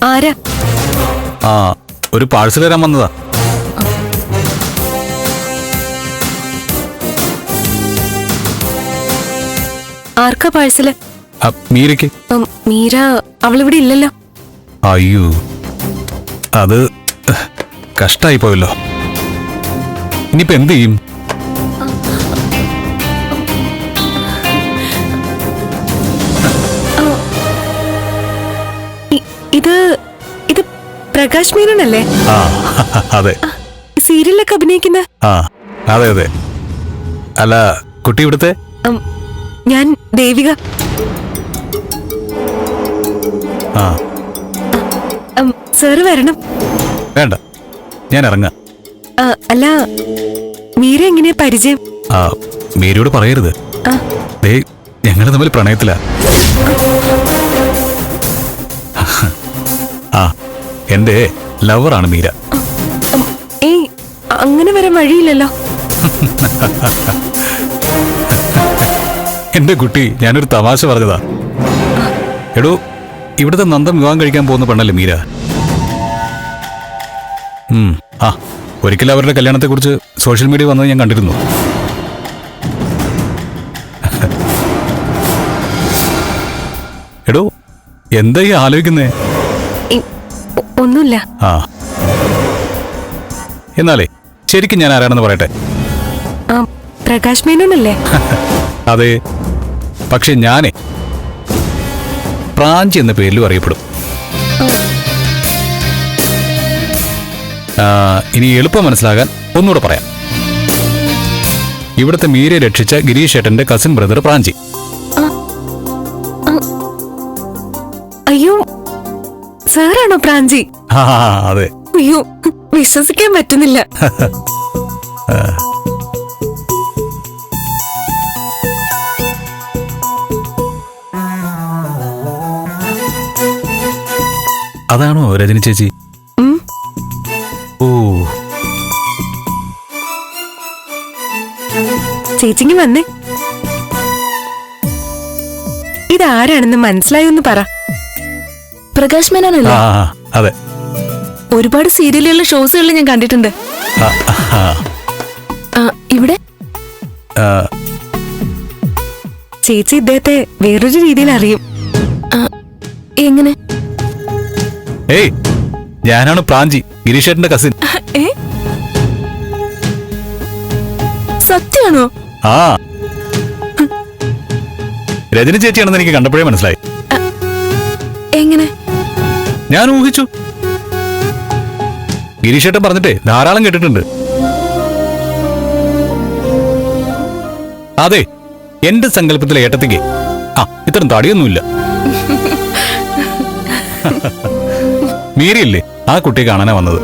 ആരാ? ആ, ഒരു പാഴ്സൽ തരാൻ വന്നതാ. ആർക്കാ പാഴ്സല്? മീരയ്ക്ക്. മീര അവളിവിടെ ഇല്ലല്ലോ. അയ്യോ, അത് കഷ്ടായി പോയല്ലോ. ഇനിയിപ്പോ എന്ത് ചെയ്യും? ഇത് ഇത് പ്രകാശ് മേനോനല്ലേ? ആ, അതെ. സീരിയലൊക്കെ അഭിനയിക്കുന്ന? ആ, അതെ അതെ. അല്ല, കുട്ടി ഇവിടുത്തെ? ഞാൻ ദേവിക. ആ, സാറ് വരണം. വേണ്ട, ഞാൻ ഇറങ്ങാം. അല്ല, മീര എങ്ങനെയാ പരിചയം? ആ, മീരയോട് പറയരുത്. ദേ, ഞങ്ങൾ തമ്മിൽ പ്രണയത്തിലാ. ആ, എന്റെ ലവറാണ് മീര. ഏയ്, അങ്ങനെ വരാൻ വഴിയില്ലല്ലോ. എന്റെ കുട്ടി, ഞാനൊരു തമാശ പറഞ്ഞതാ. എടോ, ഇവിടുത്തെ നന്ദം വിവാഹം കഴിക്കാൻ പോകുന്ന പെണ്ണല്ലേ മീര? ആ, ഒരിക്കലും അവരുടെ കല്യാണത്തെക്കുറിച്ച് സോഷ്യൽ മീഡിയ വന്നത് ഞാൻ കണ്ടിരുന്നു. എടോ, എന്താ ഈ ആലോചിക്കുന്നേ? ഒന്നുമില്ല. ആ, എന്നാലേ ശരിക്കും ഞാൻ ആരാണെന്ന് പറയട്ടെ. പ്രകാശ് മേനോനല്ലേ? അതെ, പക്ഷെ ഞാനേ പ്രാഞ്ചി എന്ന പേരിലും അറിയപ്പെടും. ഇനി എളുപ്പം മനസ്സിലാകാൻ ഒന്നുകൂടെ പറയാം. ഇവിടുത്തെ മീരയെ രക്ഷിച്ച ഗിരീഷ് ഏട്ടന്റെ കസിൻ ബ്രദർ പ്രാഞ്ചി. അയ്യോ, സാറാണോ പ്രാഞ്ചി? അതെ. അയ്യോ, വിശ്വസിക്കാൻ പറ്റുന്നില്ല. അതാണോ രജനി ചേച്ചി? ഓ, ചേച്ചിക്ക് വന്നേ. ഇതാരാണെന്ന് മനസ്സിലായൊന്ന് പറ. പ്രകാശ് മേനോനല്ലേ? അതെ. ഒരുപാട് സീരിയലുകളിലെ ഷോസുകളിൽ ഞാൻ കണ്ടിട്ടുണ്ട്. ഇവിടെ ചേച്ചി ഇദ്ദേഹത്തെ വേറൊരു രീതിയിൽ അറിയും. എങ്ങനെ? ഏയ്, ഞാനാണ് പ്രാഞ്ചി, ഗിരീഷ് ഏട്ടന്റെ കസിൻ. സത്യമാണോ? ആ, രജനി ചേച്ചിയാണെന്ന് എനിക്ക് കണ്ടപ്പോഴേ മനസ്സിലായി. എങ്ങനെ? ഞാൻ ഊഹിച്ചു. ഗിരീഷ് ഏട്ടൻ പറഞ്ഞിട്ടേ ധാരാളം കേട്ടിട്ടുണ്ട്. അതെ, എന്റെ സങ്കല്പത്തിലെ ഏട്ടത്തിക്ക് ഇത്തരം തടിയൊന്നുമില്ല. മീരയില്ലേ ആ കുട്ടിയെ കാണാനാ വന്നത്.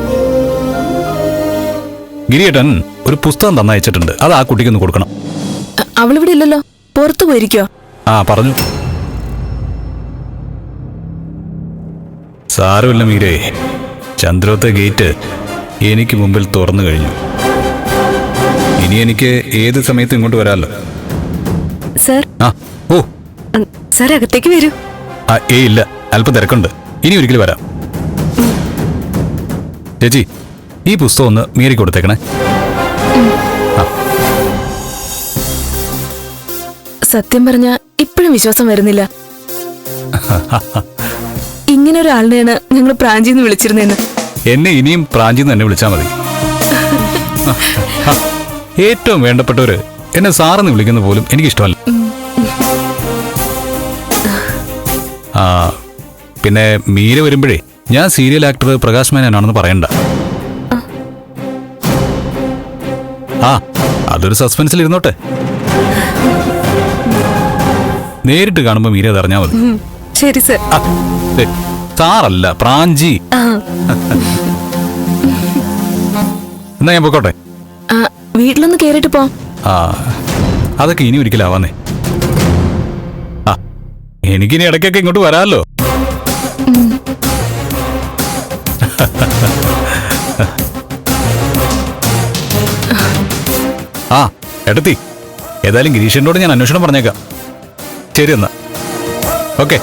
ഗിരിയേട്ടൻ ഒരു പുസ്തകം തന്നയച്ചിട്ടുണ്ട്, അത് ആ കുട്ടിക്കൊന്ന് കൊടുക്കണം. അവളിവിടെ ഇല്ലല്ലോ, പുറത്തു പോയിരിക്കോ? ആ, പറഞ്ഞു. സാരമില്ല മീരേ, ചന്ദ്രോത്തെ ഗേറ്റ് എനിക്ക് മുമ്പിൽ തുറന്നു കഴിഞ്ഞു. ഇനി എനിക്ക് ഏത് സമയത്തും ഇങ്ങോട്ട് വരാമല്ലോ. സർ. ഓ, സാർ അകത്തേക്ക് വരൂ. ഇല്ല, അല്പം തിരക്കുണ്ട്. ഇനി ഒരിക്കലും വരാം. ചേച്ചി, ഈ പുസ്തകം ഒന്ന് മീരയ്ക്ക് കൊടുത്തേക്കണേ. സത്യം പറഞ്ഞ ഇപ്പോഴും വിശ്വാസം വരുന്നില്ല. ഇങ്ങനെ ഒരാളിനെയാണ് ഞങ്ങൾ പ്രാഞ്ചിന്ന് വിളിച്ചിരുന്നെന്ന്. എന്നെ ഇനിയും പ്രാഞ്ചിന്ന് തന്നെ വിളിച്ചാൽ മതി. ഏറ്റവും വേണ്ടപ്പെട്ടവര് എന്നെ സാറെന്ന് വിളിക്കുന്ന പോലും എനിക്കിഷ്ടമല്ല. പിന്നെ മീര വരുമ്പോഴേ ഞാൻ സീരിയൽ ആക്ടർ പ്രകാശ് മേനോനാണെന്ന് പറയണ്ട. അതൊരു സസ്പെൻസിൽ ഇരുന്നോട്ടെ. നേരിട്ട് കാണുമ്പോ മീര അതറിഞ്ഞാ മതി. ശരി സർ. സാറല്ല, പ്രാഞ്ചി. എന്നാ ഞാൻ പോയിക്കോട്ടെ. വീട്ടിലൊന്ന് കേറിട്ട് പോ. അതൊക്കെ ഇനി ഒരിക്കലാവാന്നേ. എനിക്കിനി ഇടയ്ക്കൊക്കെ ഇങ്ങോട്ട് വരാമല്ലോ. ഏട്ടത്തി, ഏതായാലും ഗിരീഷനോട് ഞാൻ അന്വേഷണം പറഞ്ഞേക്കാം. ശരി എന്നാ, ഓക്കെ.